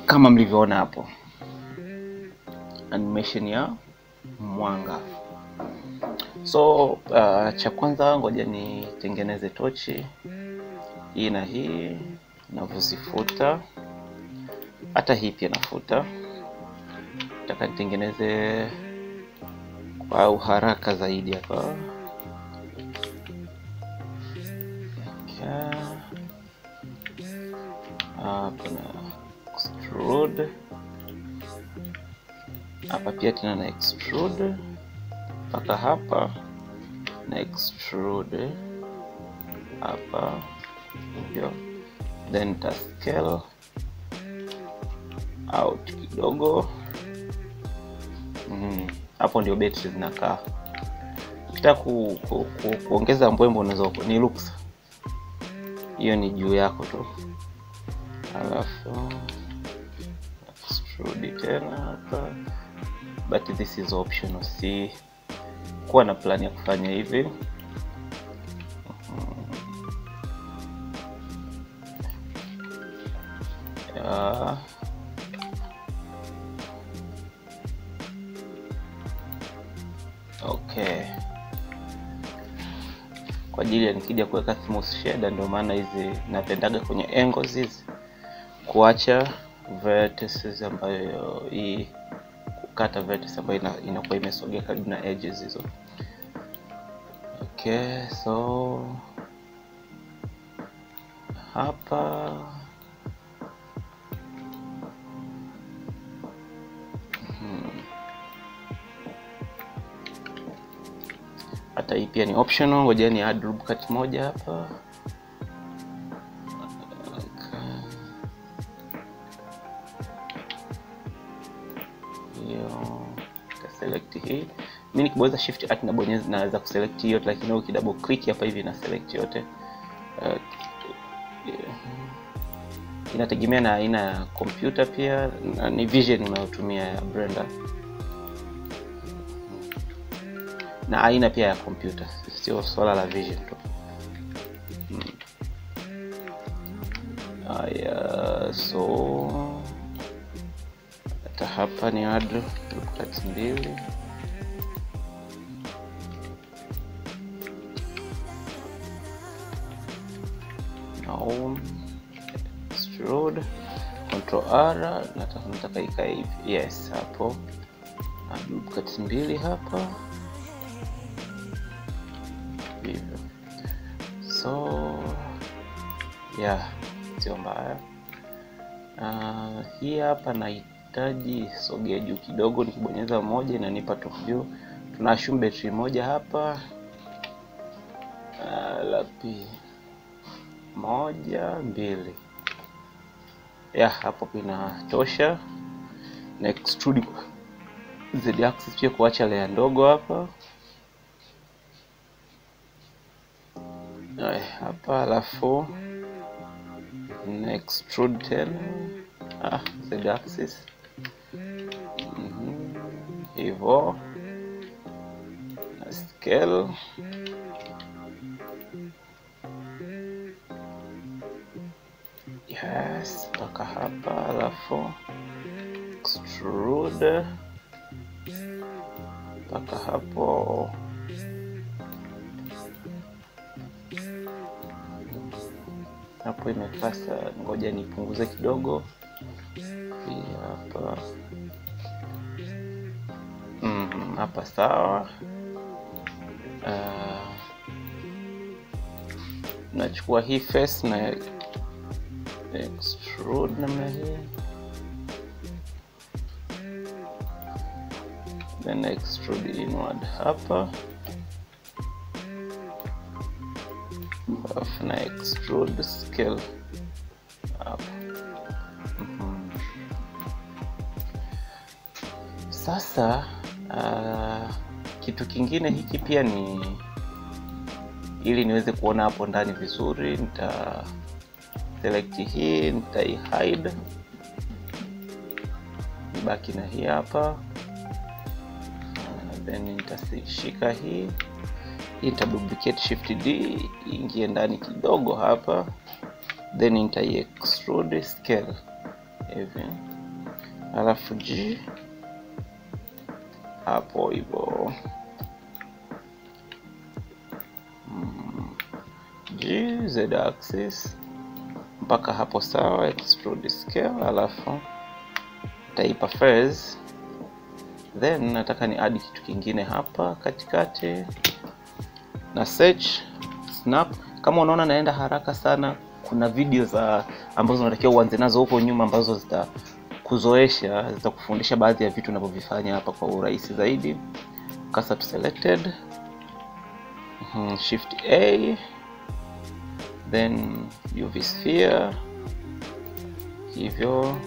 Kama mlivyoona hapo, animation ya mwanga. So cha kwanza ngoja nitengeneze tochi hii na hii, navyozifuta. Hata hii pia nafuta. Nataka nitengeneze kwa uharaka zaidi hapa. Hapa na extrude. Hapa pia tena na extrude. Mpaka hapa na extrude. Hapa hivyo. Then ta scale out kidogo. Hapo ndio betri zinakaa. Ukitaka kuongeza mbwembo unaweza ni looks. Hiyo ni juu yako tu. Alafu extrude tena hapa. But this is optional. Si kuwa na plan ya kufanya hivi. Okay. Kwa ajili ya nikija kuweka smooth shader, ndio maana hizi napendaga kwenye angles hizi kuacha vertices ambayo hii kukata vertices ambayo inakuwa imesogea karibu na edges hizo. Okay, so hapa hata hii pia ni optional. Ngoja ni add loop cut moja hapa. Hiyo select hii. Mimi nikibonyeza shift at nabonyeza naweza kuselect hiyo, lakini ukidouble click hapa hivi na select yote. Inategemea na aina ya computer pia ni Vision unayotumia ya Blender. Na aina pia ya computer, sio swala la Vision tu. So hata hapa ni add loop cut mbili. Now extrude, Ctrl R, nataka ikae hivi. Yes, hapo add loop cut mbili hapa. Hivyo. So yeah, sio mbaya. Hii hapa nahitaji sogea juu kidogo, nikibonyeza moja inanipa top view. Tunashumu battery moja hapa. Lapi moja, mbili. Yeah, hapo inatosha. Na extrude Z axis pia kuacha layer ndogo hapa. Hapa alafu na extrude tena Z axis hivyo na scale. Yes, mpaka hapa alafu extrude mpaka hapo. Hapo imepasa, ngoja nipunguze kidogo. Hii hapa. Hapa sawa. Nachukua hii face na extrude namna hii. Then extrude inward hapa. Na extrude scale hapa. Sasa kitu kingine hiki pia ni ili niweze kuona hapo ndani vizuri, nita select hii, nitai hide. Nibaki na hii hapa. Then nitashika hii. Nita duplicate shift D, ingie ndani kidogo hapa. then nitai extrude scale hivi, alafu G hapo hivyo, G Z axis mpaka hapo sawa, extrude scale, alafu taipa phase, then nataka ni add kitu kingine hapa katikati na search snap. Kama unaona naenda haraka sana, kuna video za ambazo unatakiwa uanze nazo huko nyuma ambazo zitakuzoesha, zitakufundisha baadhi ya vitu unavyovifanya hapa kwa urahisi zaidi. Cursor to selected, shift A, then UV sphere hivyo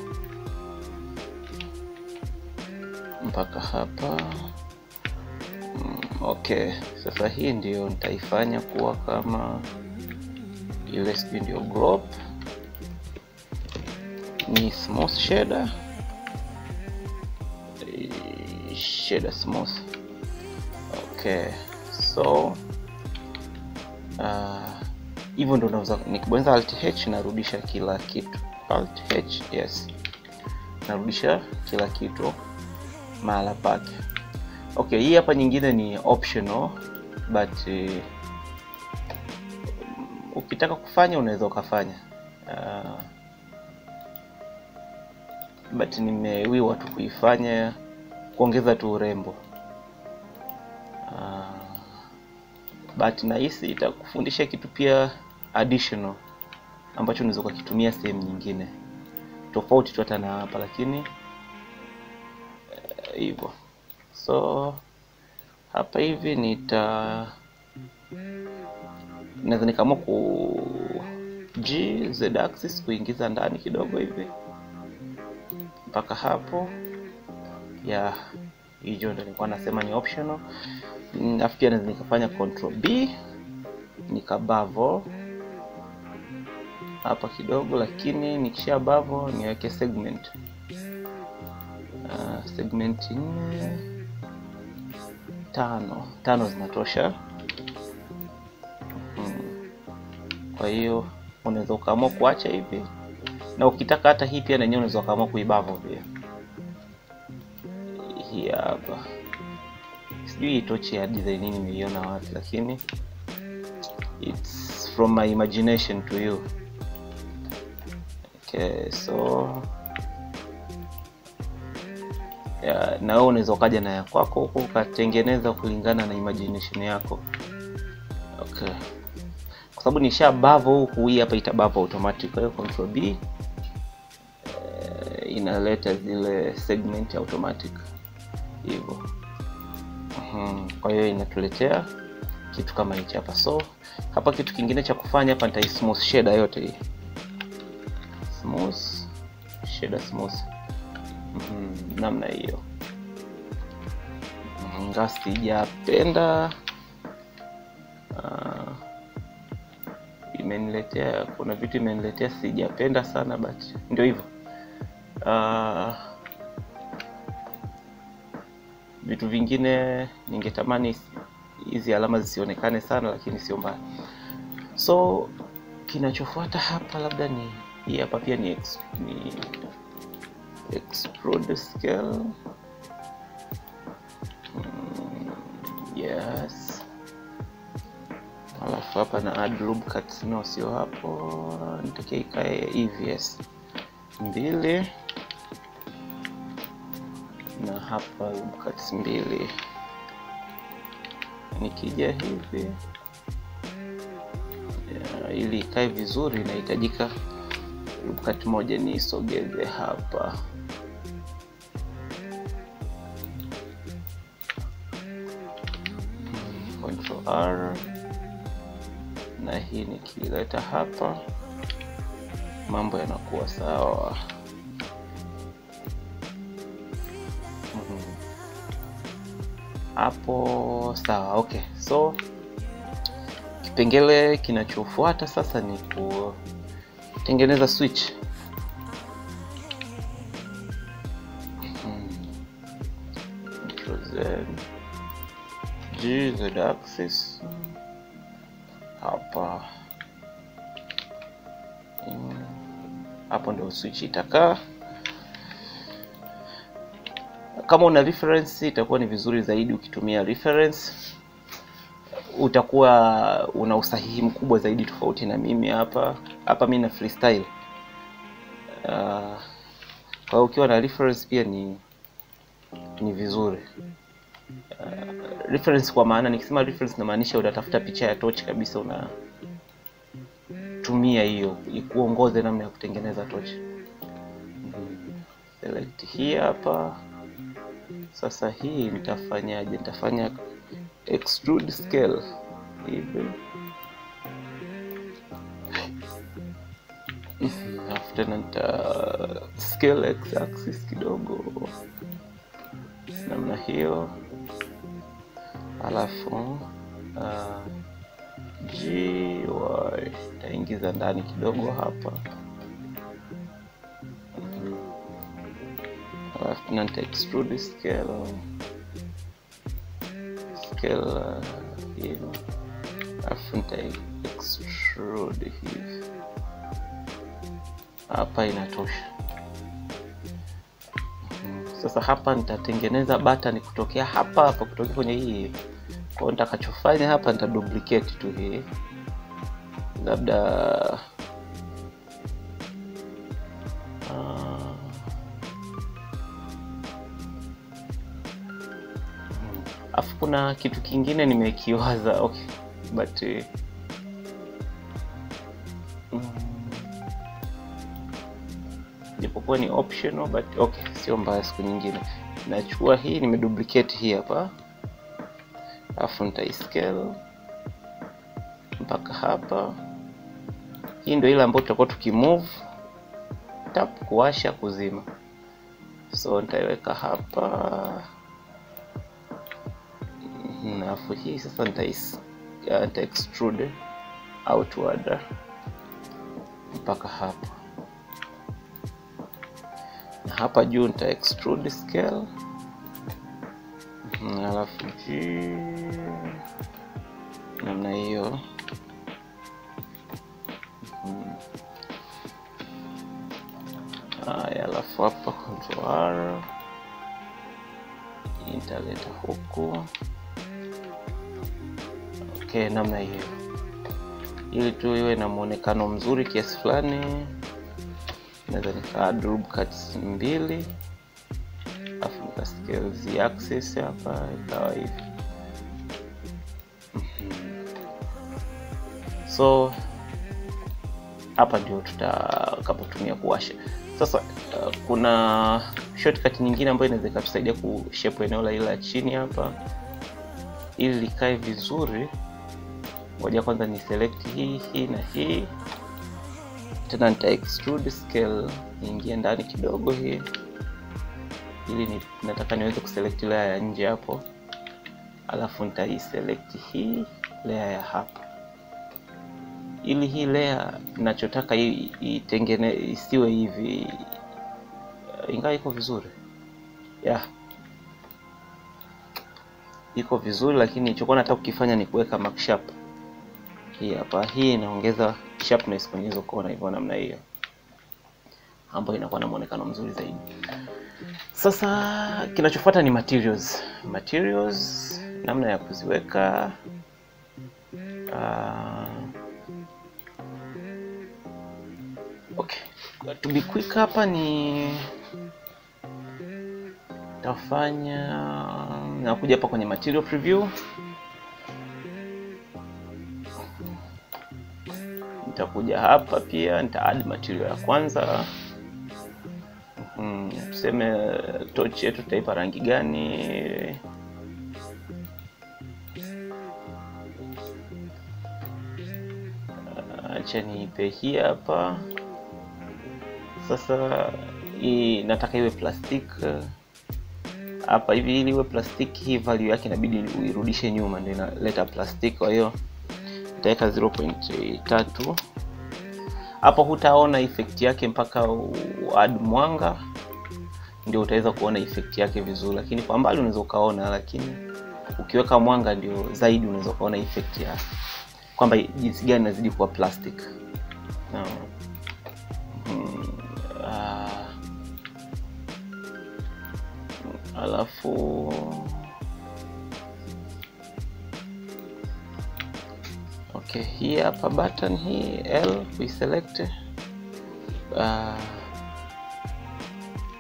mpaka hapa. Okay, sasa hii ndio nitaifanya kuwa kama USB ndio glob, ni smooth shader smooth. Okay, so hivyo ndio unaweza, nikibonyeza Alt H narudisha kila kitu, Alt H, yes, narudisha kila kitu mahala pake. Okay, hii hapa nyingine ni optional, but ukitaka kufanya unaweza ukafanya, but nimewiwa tu kuifanya kuongeza tu urembo, but nahisi itakufundisha kitu pia additional ambacho unaweza kukitumia sehemu nyingine tofauti tu hata na hapa, lakini hivyo. So hapa hivi naweza nikaamua ku G Z axis kuingiza ndani kidogo hivi mpaka hapo ya hiyo, ndio nilikuwa nasema ni optional. Alafu pia naweza nikafanya control B nikabavo hapa kidogo, lakini nikisha bavo niweke segment, segment 5 zinatosha. Kwa hiyo unaweza ukaamua kuacha hivi, na ukitaka hata hii pia nenyewe unaweza ukaamua kuibavo pia. Hii hapa sijui itochi ya design nini nimeiona wapi, lakini it's from my imagination to you. Okay, so na wewe unaweza ukaja na ya kwako huko ukatengeneza kulingana na imagination yako. Okay, kwa sababu nisha bavo huku, hii hapa itabavo automatic. Kwa hiyo control B inaleta zile segment automatic hivyo. Kwa hiyo inatuletea kitu kama hichi hapa. So hapa kitu kingine cha kufanya hapa, nitai smooth shader yote hii, smooth shader smooth, namna hiyo. Ingawa sijapenda, imeniletea, kuna vitu imeniletea sijapenda sana, but ndio hivyo. Vitu vingine ningetamani hizi alama zisionekane sana, lakini sio mbaya. So kinachofuata hapa labda ni hii hapa pia ni extrude scale. Yes, alafu hapa na add loop cuts, no sio hapo, nitakia ikae EVS 2 na hapa loop cuts 2. Nikija hivi ili ikae vizuri, inahitajika loop cut moja nisogeze hapa. Control R, na hii nikileta hapa mambo yanakuwa sawa. Hapo sawa. Okay, so kipengele kinachofuata sasa ni kutengeneza switch. Control Z, G Z axis hapa, hapo ndio switch itakaa. Kama una reference itakuwa ni vizuri zaidi ukitumia reference, utakuwa una usahihi mkubwa zaidi tofauti na mimi hapa mimi na freestyle. Kwa ukiwa na reference pia ni vizuri. Reference kwa maana, nikisema reference namaanisha unatafuta picha ya torch kabisa, unatumia hiyo ikuongoze namna ya kutengeneza torch. Select hii hapa. Sasa hii nitafanyaje? Nitafanya extrude scale hivi. After nita scale x axis kidogo namna hiyo, alafu GY taingiza ndani kidogo hapa, alafu nita extrude scale hiyo, alafu nita extrude hivi. Hapa inatosha. Sasa hapa nitatengeneza button kutokea hapa kutokea kwenye hii. Kwa nitakachofanya hapa nita duplicate tu hii, labda afu kuna kitu kingine nimekiwaza, okay, but japokuwa ni optional, but okay, sio mbaya. Siku nyingine nachukua hii, nimeduplicate hii hapa, alafu nitaiscale mpaka hapa. Hii ndio ile ambayo tutakuwa tukimove tap kuwasha kuzima. So nitaiweka hapa, alafu hii sasa nita extrude outward mpaka hapa. Hapa juu nita extrude scale, alafu namna hiyo. Alafu hapa Ctrl R nitaleta huku, okay, namna hiyo, ili tu iwe na muonekano mzuri kiasi fulani. Naweza nika drop cuts 2, alafu nika scale z axis hapa ikawa hivi. So hapa ndio tutakapotumia kuwasha. Sasa kuna shortcut nyingine ambayo inaweza kutusaidia kushape eneo la ile chini hapa ili likae vizuri. Ngoja kwanza ni select hii na hii, tena nita extrude scale niingie ndani kidogo hii, ili nataka niweze kuselect layer ya nje hapo, alafu nitaiselect hii layer ya hapa, ili hii layer ninachotaka isiwe hivi, ingawa iko vizuri, iko vizuri, lakini nilichokuwa nataka kukifanya ni kuweka mark sharp hii hapa. Hii inaongeza sharpness kwenye hizo kona hivyo, namna hiyo, ambayo inakuwa na muonekano mzuri zaidi. Sasa kinachofuata ni materials, namna ya kuziweka. Okay, to be quick hapa ni nakuja hapa kwenye material preview, nitakuja hapa pia nita add material ya kwanza. Tuseme torch yetu tutaipa rangi gani? Acha niipe hii hapa. Sasa hii nataka iwe plastic hapa hivi. Ili iwe plastic, hii value yake inabidi uirudishe nyuma, ndio inaleta plastic. Kwa hiyo nitaweka 0.3 hapo. Hutaona effect yake mpaka add mwanga ndio utaweza kuona effect yake vizuri, lakini kwa mbali unaweza ukaona, lakini ukiweka mwanga ndio zaidi unaweza kuona effect ya kwamba jinsi gani inazidi kuwa plastic. alafu okay, hii hapa button hii L kuiselect,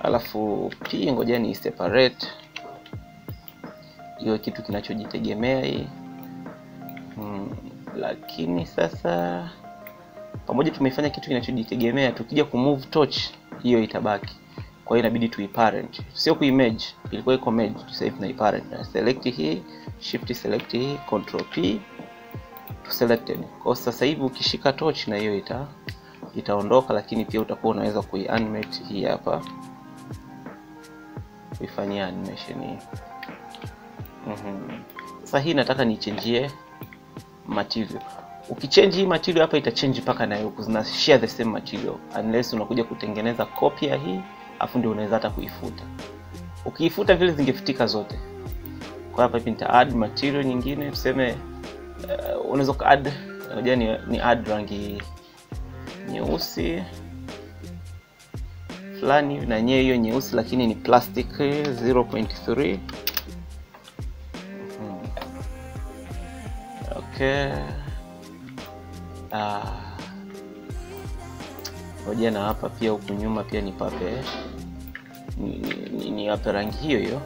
alafu P ngoja ni separate iwe kitu kinachojitegemea hii. Lakini sasa pamoja tumefanya kitu kinachojitegemea, tukija kumove torch hiyo itabaki. Kwa hiyo inabidi tuiparent, sio kuimage, ilikuwa iko merge, sasa tuna iparent. Na select hii, shift select hii, control P to selected. Kwa sasa hivi ukishika torch na hiyo itaondoka, lakini pia utakuwa unaweza kuianimate hii hapa, kuifanyia animation hii. Sasa hii nataka ni change material. Ukichange hii material hapa itachange paka na huko, zina share the same material, unless unakuja kutengeneza copy ya hii afu ndio unaweza hata kuifuta. Ukiifuta vile zingefutika zote. Kwa hapa nita add material nyingine, tuseme unaweza ku add, ngoja ni add rangi nyeusi fulani na nyewe hiyo nyeusi, lakini ni plastic 0.3. Okay. Ngoja na hapa pia huku nyuma pia nipape ni hapa rangi hiyo hiyo.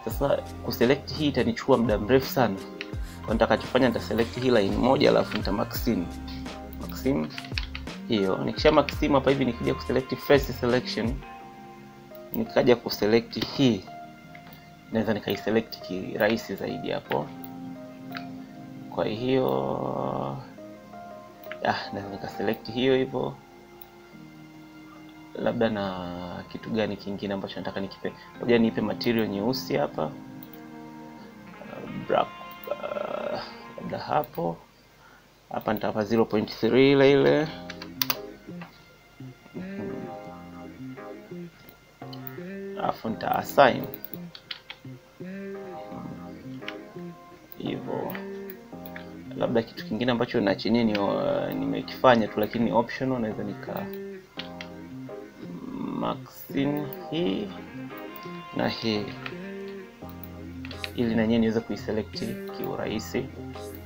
Sasa kuselect hii itanichukua muda mrefu sana. Kwa nitakachofanya nitaselect hii line moja alafu nita maxim hiyo. Nikisha maxim hapa hivi, nikija kuselect face selection, nikaja kuselect hii, naweza nikaiselect kirahisi zaidi hapo. Kwa hiyo naweza nikaselect hiyo hivyo. Labda na kitu gani kingine ambacho nataka nikipe, ngoja niipe material nyeusi hapa, black, labda hapo nitapa 0.3 ile. Alafu nita assign hivyo. Labda kitu kingine ambacho na chini nimekifanya tu, lakini ni optional, naweza nika maxim hii na hii, ili na nyenye niweze kuiselect kiurahisi.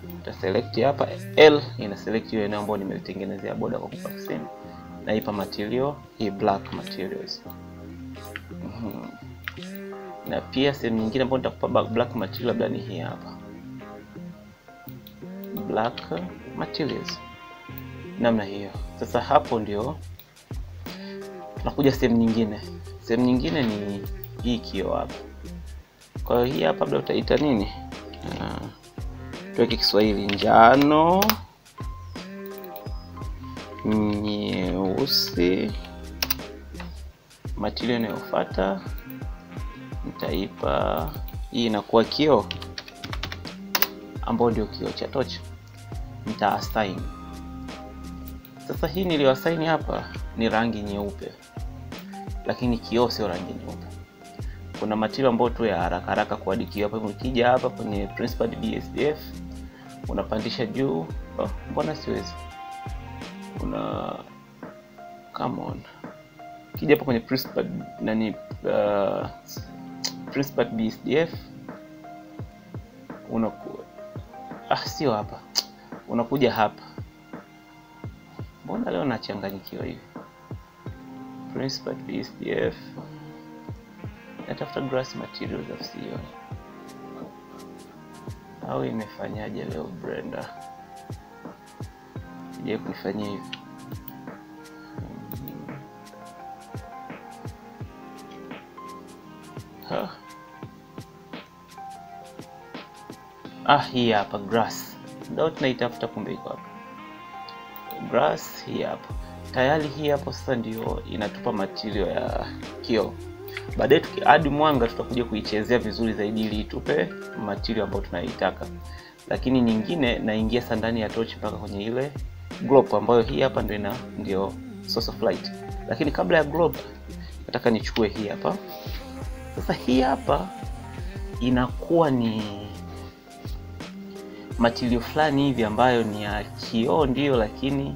Nita select hapa L, ina select hiyo eneo ambayo nimetengenezea border kwa kumaxim, na ipa material hii black materials. Na pia sehemu nyingine ambayo nitakupa black material labda ni hii hapa, black materials, namna hiyo. Sasa hapo ndio tunakuja sehemu nyingine. Sehemu nyingine ni hii kioo hapa. Kwa hiyo hii hapa labda utaita nini? Tuweke Kiswahili, njano, nyeusi. Material inayofuata nitaipa hii, inakuwa kioo ambao ndio kioo cha torch. Nita assign. Sasa hii nilio assign hapa ni rangi nyeupe, lakini kioo sio rangi nyeupe. Kuna material ambayo tu ya haraka haraka kwa kioo hapa. Ukija hapa kwenye Principad BSDF unapandisha juu. Mbona siwezi? Come on. Ukija hapa kwenye Principad Principad BSDF sio hapa. Unakuja hapa. Mbona leo nachanganyikiwa hivi? Principad BSDF. Natafuta grass materials of CEO. Au imefanyaje leo Brenda? Je, kunifanyia hivi? Hii hapa grass. Ndio tunaitafuta, kumbe iko hapa. Grass hii hapa. Tayari hii hapo sasa ndio inatupa material ya kioo. Baadaye tukiadd mwanga tutakuja kuichezea vizuri zaidi ili itupe material ambayo tunaitaka. Lakini nyingine naingia sasa ndani ya torch mpaka kwenye ile globe ambayo hii hapa ndio source of light. Lakini kabla ya globe nataka nichukue hii hapa. Sasa hii hapa inakuwa ni material fulani hivi ambayo ni ya kioo ndio, lakini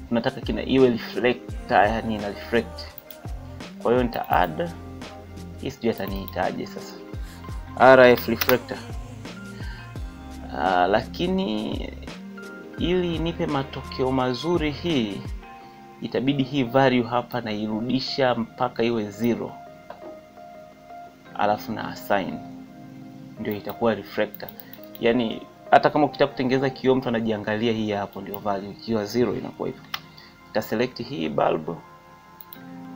tunataka iwe reflector, yani ina reflect. Kwa hiyo nita add hii sijui ataniitaje sasa, RF reflector. Lakini ili nipe matokeo mazuri hii, itabidi hii value hapa na irudisha mpaka iwe 0, alafu na assign, ndio itakuwa reflector. Yani hata kama ukitaka kutengeneza kioo mtu anajiangalia, hii hapo ndio value, ikiwa 0 inakuwa hivyo. Nita select hii bulb,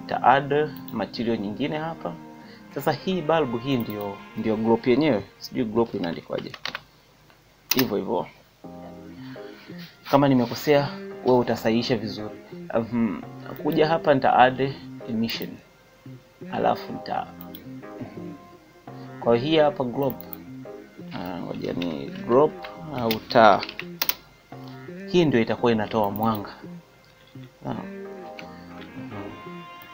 nita add material nyingine hapa. Sasa hii bulb hii ndio group yenyewe, sijui group inaandikwaje, hivyo hivyo. Kama nimekosea wewe utasahihisha vizuri. Kuja hapa nita add emission, alafu nita kwa hii hapa group, ngoja ni group au taa, hii ndio itakuwa inatoa mwanga.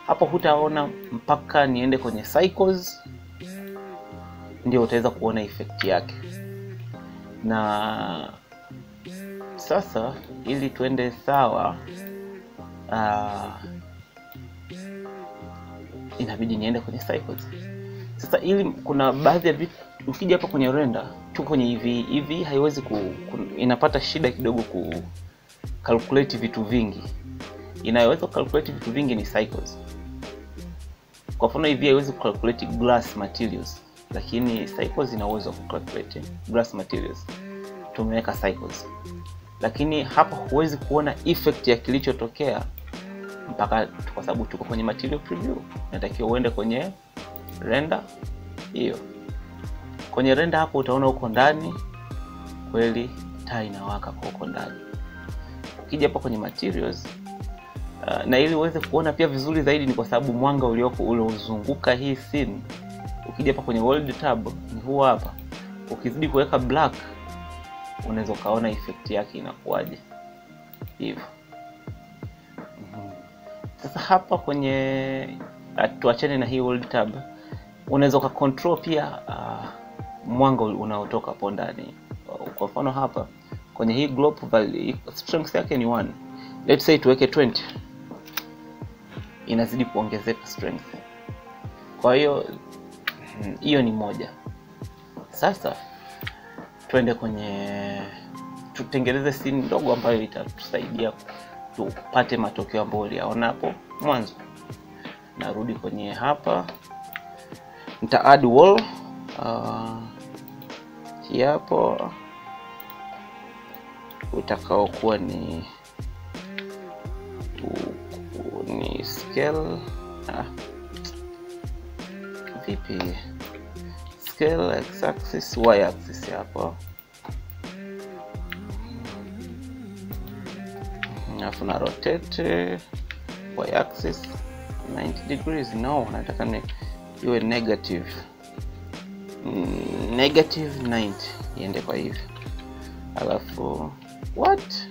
Hapo hutaona mpaka niende kwenye cycles ndio utaweza kuona effect yake. Na sasa ili tuende sawa, inabidi niende kwenye cycles. Sasa ili kuna baadhi ya vitu ukija hapa kwenye render tu kwenye hivi haiwezi inapata shida kidogo ku calculate vitu vingi. Inaweza calculate vitu vingi ni cycles. Kwa mfano hivi haiwezi calculate glass materials, lakini cycles ina uwezo wa calculate glass materials. Tumeweka cycles. Lakini hapa huwezi kuona effect ya kilichotokea mpaka kwa sababu tuko kwenye material preview. Natakiwa uende kwenye render hiyo. Kwenye render hapo utaona huko ndani kweli taa inawaka kwa huko ndani. Ukija hapa kwenye materials, na ili uweze kuona pia vizuri zaidi ni kwa sababu mwanga ulioko ule uzunguka hii scene. Ukija hapa kwenye world tab ni huu hapa. Ukizidi kuweka black unaweza kaona effect yake inakuaje. Hivyo. Sasa hapa kwenye tuachane na hii world tab, unaweza ka control pia mwanga unaotoka hapo ndani. Kwa mfano hapa kwenye hii globe value strength yake ni 1. Let's say tuweke 20. Inazidi kuongezeka strength. Kwa hiyo hiyo ni 1. Sasa tuende kwenye tutengeneze scene ndogo ambayo itatusaidia tupate matokeo ambayo uliyaona hapo mwanzo. Narudi kwenye hapa, nita add wall hii hapo, utakao kuwa ni scale vipi, scale x axis y axis hapo, alafu na rotate y axis 90 degrees. No, nataka ni iwe negative 90 iende kwa hivi. Alafu what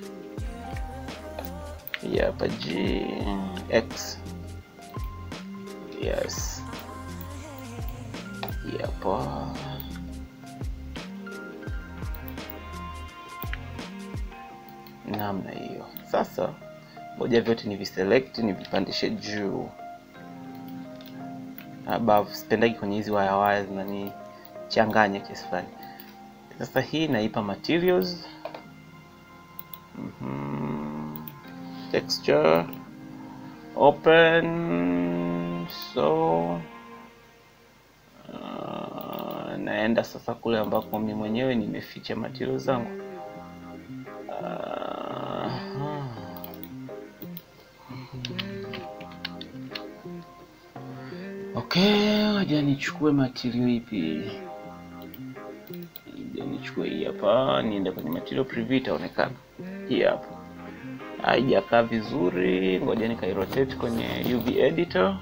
hapa g x, yes hapa namna hiyo. Sasa moja vyote ni viselect, ni vipandishe juu above. Sipendagi kwenye hizi wire na ni changanya kiasi fulani. Sasa hii naipa materials, texture open, so naenda sasa kule ambako mimi mwenyewe nimeficha materials zangu. Okay, waje nichukue material ipi? Nichukue hii hapa, niende kwenye material preview, itaonekana hii hapa. Haijakaa vizuri, ngoja nikairotate kwenye UV editor.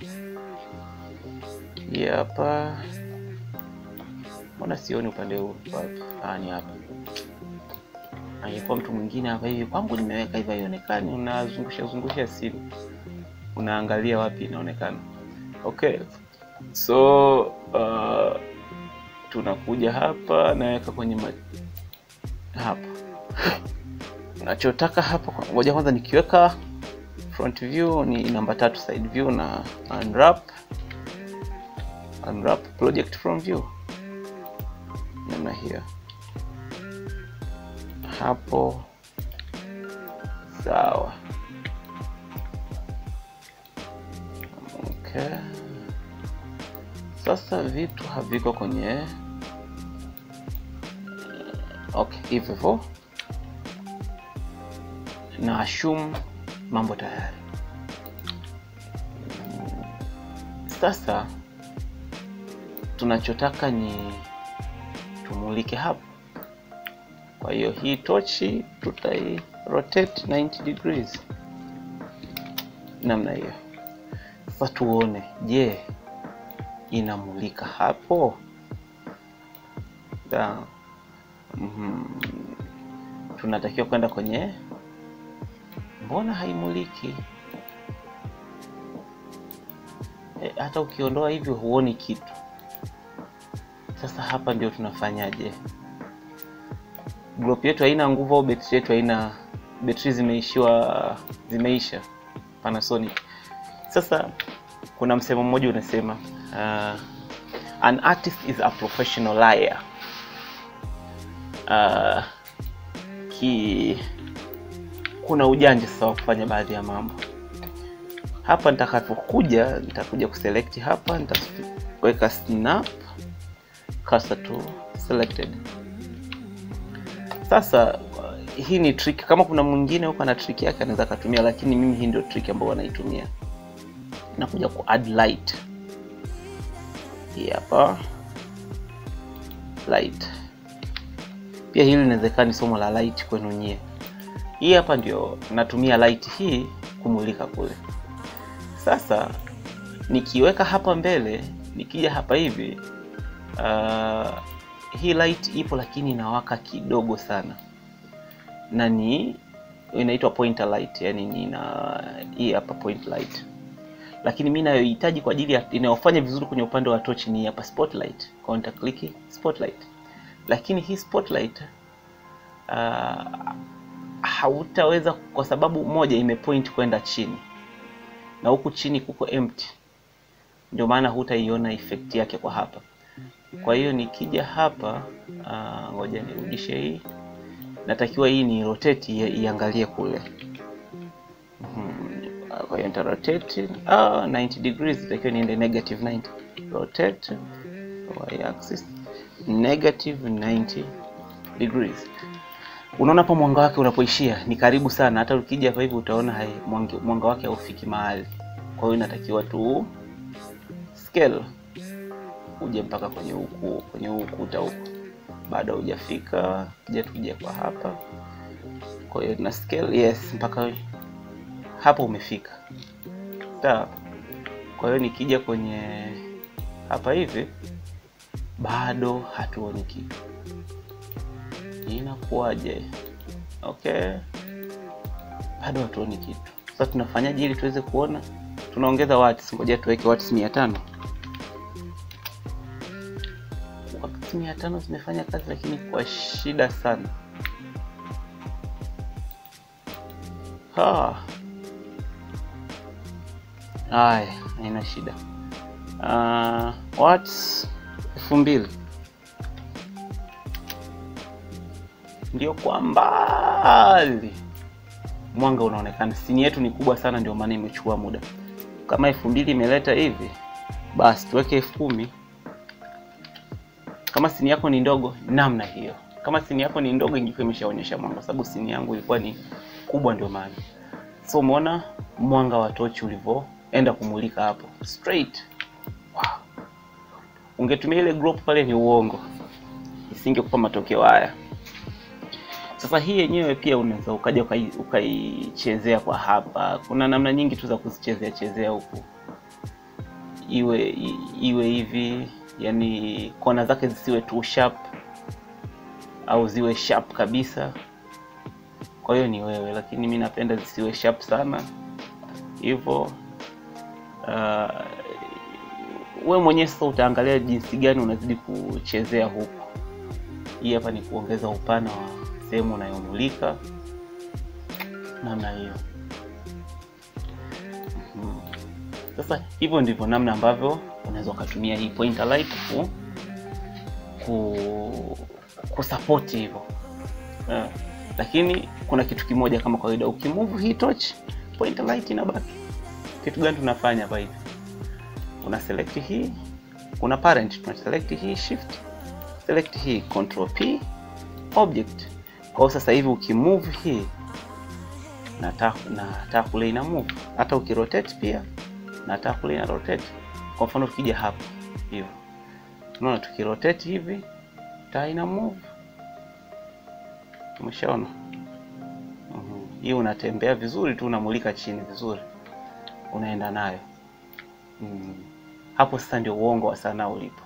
Hii hapa. Mbona sioni upande huu wapi? Ni hapa. Kwa mtu mwingine hapa hivi kwangu nimeweka hivi haionekani, unazungusha simu. Unaangalia wapi inaonekana. Okay. So tunakuja hapa, naweka kwenye hapa. Nachotaka hapa, ngoja kwanza nikiweka front view ni namba 3 side view na unwrap. unwrap project from view namna hiyo. Hapo sawa. Okay. Sasa vitu haviko kwenye hivyo na assume mambo tayari. Sasa tunachotaka ni tumulike hapo. Kwa hiyo hii tochi tutai rotate 90 degrees namna hiyo. Sasa tuone, je, inamulika hapo? Tunatakiwa kwenda kwenye, mbona haimuliki? Hata ukiondoa hivyo huoni kitu. Sasa hapa ndio tunafanyaje? Globe yetu haina nguvu au betri yetu haina, betri zimeisha Panasonic. Sasa kuna msemo mmoja unasema an artist is a professional liar. Kuna ujanja sasa wa kufanya baadhi ya mambo. Hapa nitakuja kuselect hapa, nitaweka snap cursor to selected. Sasa hii ni trick, kama kuna mwingine huko na trick yake anaweza kutumia, lakini mimi hii ndio trick ambayo wanaitumia. Nakuja ku add light. Hii hapa light. Pia hili inawezekana somo la light kwenu nyie. Hii hapa ndio natumia light hii kumulika kule. Sasa nikiweka hapa mbele, nikija hapa hivi, hii light ipo lakini inawaka kidogo sana. Na inaitwa pointer light, yani hii hapa point light. Lakini mimi nayohitaji kwa ajili ya inayofanya vizuri kwenye upande wa torch ni hapa spotlight. Kwa nita click spotlight. Lakini hii spotlight hautaweza, kwa sababu moja imepoint kwenda chini. Na huku chini kuko empty. Ndio maana hutaiona effect yake kwa hapa. Kwa hiyo nikija hapa, ngoja nirudishe hii. Natakiwa hii ni rotate iangalie kule. Kwa hiyo nita rotate 90 degrees, natakiwa niende negative 90. Rotate y axis negative 90 degrees. Unaona hapa mwanga wake unapoishia ni karibu sana. Hata ukija hapa hivi utaona mwanga wake haufiki mahali. Kwa hiyo inatakiwa tu scale uje mpaka kwenye ukuta huko. Bado hujafika, tuje kwa hapa. Kwa hiyo na scale, yes, mpaka hapo umefika. Sawa. Kwa hiyo nikija kwenye hapa hivi bado hatuoni kitu. Inakuwaje? Okay. Bado hatuoni kitu. Sasa tunafanyaje ili tuweze kuona? Tunaongeza watts. Ngoja tuweke watts 500. Watts 500 zimefanya kazi lakini kwa shida sana. Haya, haina shida. Watts 2000. Ndio kwa mbali mwanga unaonekana. Sini yetu ni kubwa sana, ndio maana imechukua muda. Kama 2000 imeleta hivi, basi tuweke 10000. Kama sini yako ni ndogo namna hiyo. Kama sini yako ni ndogo ingekuwa imeshaonyesha mwanga, sababu sini yangu ilikuwa ni kubwa ndio maana. So umeona mwanga wa tochi ulivyoenda kumulika hapo straight. Wow. Ungetumia ile group pale ni uongo. Isingekupa matokeo haya. Sasa hii yenyewe pia unaweza ukaja ukaichezea kwa hapa. Kuna namna nyingi tu za kuzichezea huku. Iwe hivi, yani kona zake zisiwe too sharp au ziwe sharp kabisa. Kwa hiyo ni wewe, lakini mimi napenda zisiwe sharp sana. Hivyo wewe mwenyewe sasa utaangalia jinsi gani unazidi kuchezea huku. Hii hapa ni kuongeza upana wa sehemu unayomulika namna hiyo. Sasa hivyo ndivyo namna ambavyo unaweza kutumia hii pointer light ku support hivyo. Lakini kuna kitu kimoja kama kawaida, ukimove hii torch pointer light inabaki. Kitu gani tunafanya hapa hivi? Una select hii, kuna parent, tuna select hii shift, select hii control P object. Kwa sasa hivi ukimove hii nataka kule ina move, hata ukirotate pia nataka kule ina rotate. Kwa mfano tukija hapa hivyo, unaona tukirotate hivi taa ina move. Umeshaona? Hii unatembea vizuri tu, unamulika chini vizuri, unaenda nayo. Hapo sasa ndio uongo wa sanaa ulipo.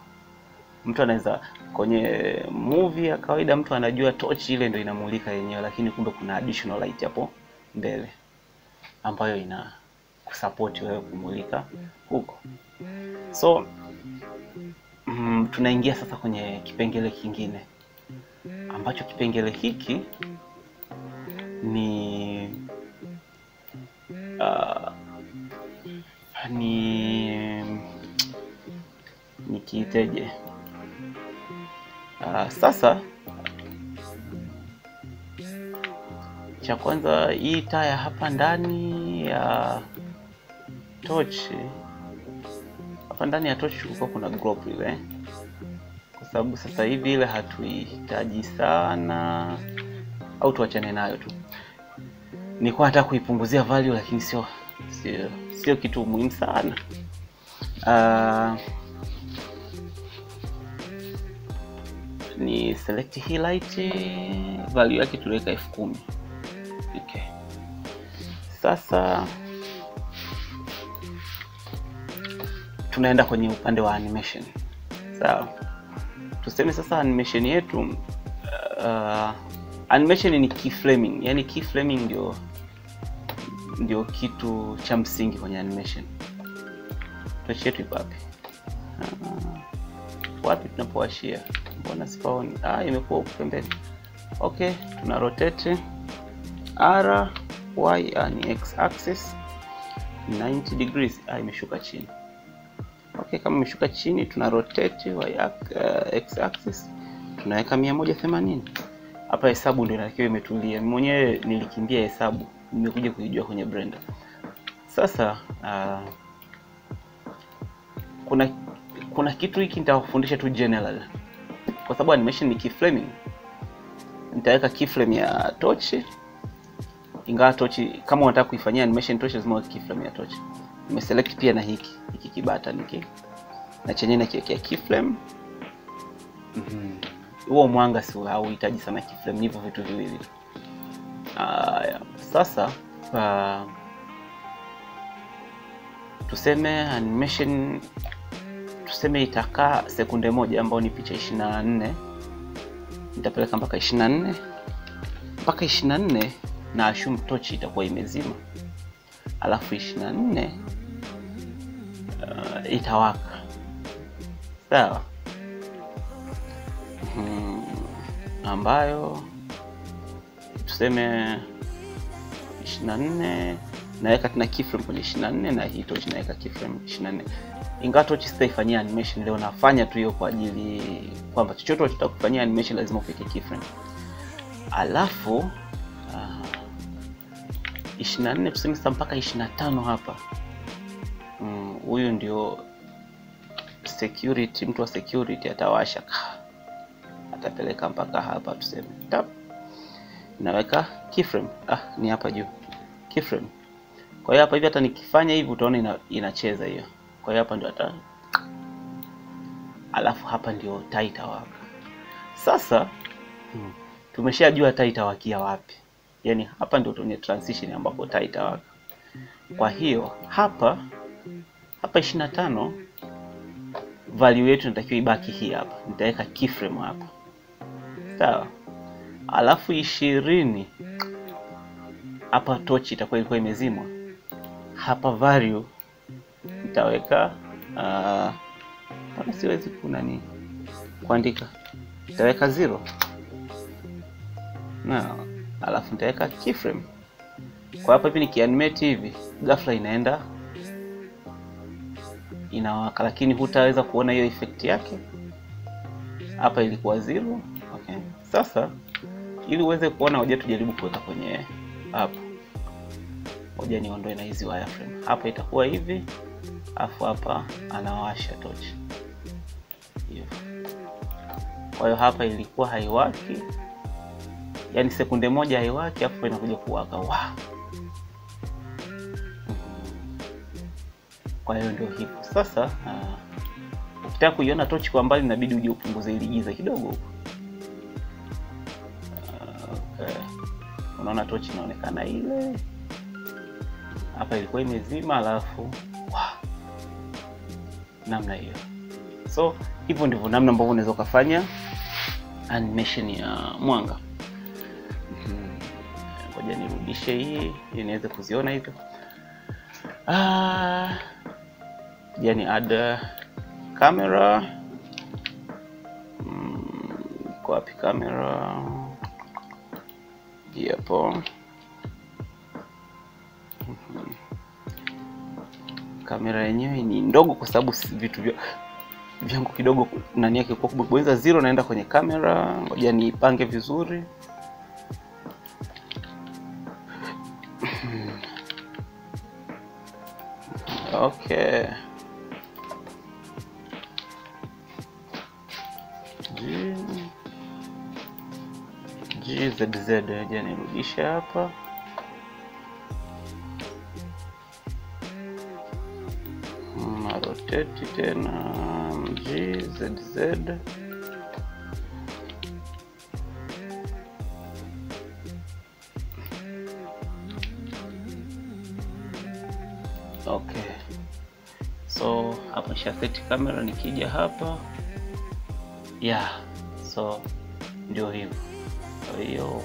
Mtu anaweza kwenye movie ya kawaida mtu anajua torch ile ndio inamulika yenyewe, lakini kumbe kuna additional light hapo mbele ambayo ina kusupport wewe kumulika huko. So tunaingia sasa kwenye kipengele kingine, ambacho kipengele hiki nikiiteje? Sasa cha kwanza, hii taa hapa ndani ya torch, hapa ndani ya torch huko kuna group ile, kwa sababu sasa hivi ile hatuihitaji sana, au tuachane nayo tu. Nilikuwa nataka kuipunguzia value, lakini sio kitu muhimu sana. Ni select hii light, value yake tuweka 10,000. Okay. Sasa tunaenda kwenye upande wa animation. Sawa. Tuseme sasa animation yetu animation ni keyframing. Yaani keyframing ndio kitu cha msingi kwenye animation. Torch yetu ipo wapi? Wapi tunapowashia? Mbona sipaoni? Imekuwa huko pembeni. Okay, tuna rotate R, Y ni X axis 90 degrees. Imeshuka chini. Okay, kama imeshuka chini tuna rotate X axis tunaweka 180. Hapa hesabu ndio inakiwa imetulia. Mwenyewe nilikimbia hesabu, nimekuja kuijua kwenye Blender. Sasa kuna kitu hiki nitakufundisha tu general. Kwa sababu animation ni keyframing, nitaweka keyframe ya torch. Ingawa torch kama unataka kuifanyia animation torch lazima uweke keyframe ya torch. Nimeselect pia na hiki kibata niki. Na chenye na kiwekea keyframe. Huo mwanga si hauhitaji sana keyframe, hivyo vitu viwili. Sasa tuseme animation itakaa sekunde moja, ambayo ni picha 24. Nitapeleka mpaka 24 na assume torch itakuwa imezima. Alafu 24 itawaka. Sawa. Ambayo tuseme 24 naweka tena keyframe kwenye 24 na hii torch naweka keyframe 24. Ingawa torch sitaifanyia animation leo, nafanya tu hiyo kwa ajili kwamba chochote tutakufanyia animation lazima ufike keyframe. Alafu 24 tuseme sasa mpaka 25 hapa. Huyu ndio security, mtu wa security atawasha. Atapeleka mpaka hapa tuseme. Tap. Naweka keyframe. Ni hapa juu. Keyframe. Kwa hiyo hapa hivi hata nikifanya hivi utaona inacheza hiyo. Kwa hiyo hapa ndio alafu hapa ndio taa itawaka. Sasa tumeshajua taa itawakia wapi. Yaani hapa ndio tuna transition ambapo taa itawaka. Kwa hiyo hapa 25 value yetu inatakiwa ibaki hii hapa. Nitaweka keyframe hapa. Sawa. Alafu 20 hapa torch itakuwa ilikuwa imezimwa. Hapa value nitaweka siwezi kuandika. Nitaweka 0. Alafu nitaweka keyframe. Kwa hapa hivi nikianimate hivi, ghafla inaenda inawaka, lakini hutaweza kuona hiyo effect yake. Hapa ilikuwa 0. Okay, sasa ili uweze kuona, hoja tujaribu kuweka kwenye hapo. Hoja niondoe na hizi wireframe. Hapa itakuwa hivi, afu hapa anawasha torch hiyo. Kwa hiyo hapa ilikuwa haiwaki, yani sekunde moja haiwaki, afu inakuja kuwaka. Wow. Kwa hiyo ndio hivyo. Sasa ukitaka kuiona torch kwa mbali inabidi uje upunguze ile giza kidogo huko. Okay. Unaona torch inaonekana ile. Hapa ilikuwa imezima, alafu wow, namna hiyo. So hivyo ndivyo namna ambavyo unaweza kufanya animation ya mwanga. Ngoja nirudishe hii ili niweze kuziona hivyo. Yani add camera. Kwa wapi kamera? Hapo. Kamera yenyewe ni ndogo kwa sababu vitu vyangu kidogo nani yake kwa kubonyeza 0 naenda kwenye kamera. Ngoja niipange vizuri. Okay. GZZ ya nirudisha hapa. Rotate tena GZZ. Okay. So hapa nisha set camera, nikija hapa. Yeah. So ndio hivyo. Kwa hiyo wow.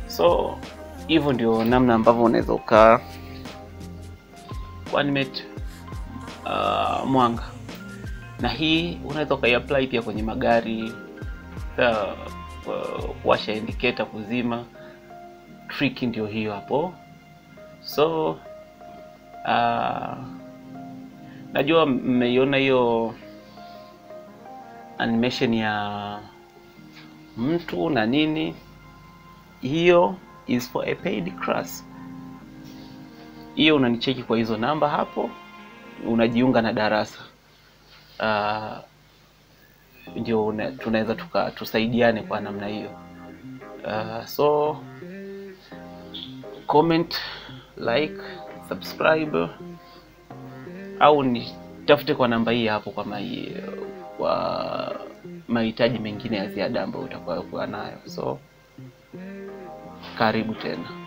So hivyo ndio namna ambavyo unaweza kuanimate mwanga. Na hii unaweza ukaiapply pia kwenye magari, kuwasha indicator, kuzima. Trick ndio hiyo hapo. So najua mmeiona hiyo animation ya mtu na nini. Hiyo is for a paid class. Hiyo unanicheki kwa hizo namba hapo, unajiunga na darasa. Ndio tunaweza tusaidiane kwa namna hiyo. So comment, like, subscribe, au nitafute kwa namba hii hapo kama hii kwa mahitaji mengine ya ziada ambayo utakuwa nayo. So karibu tena.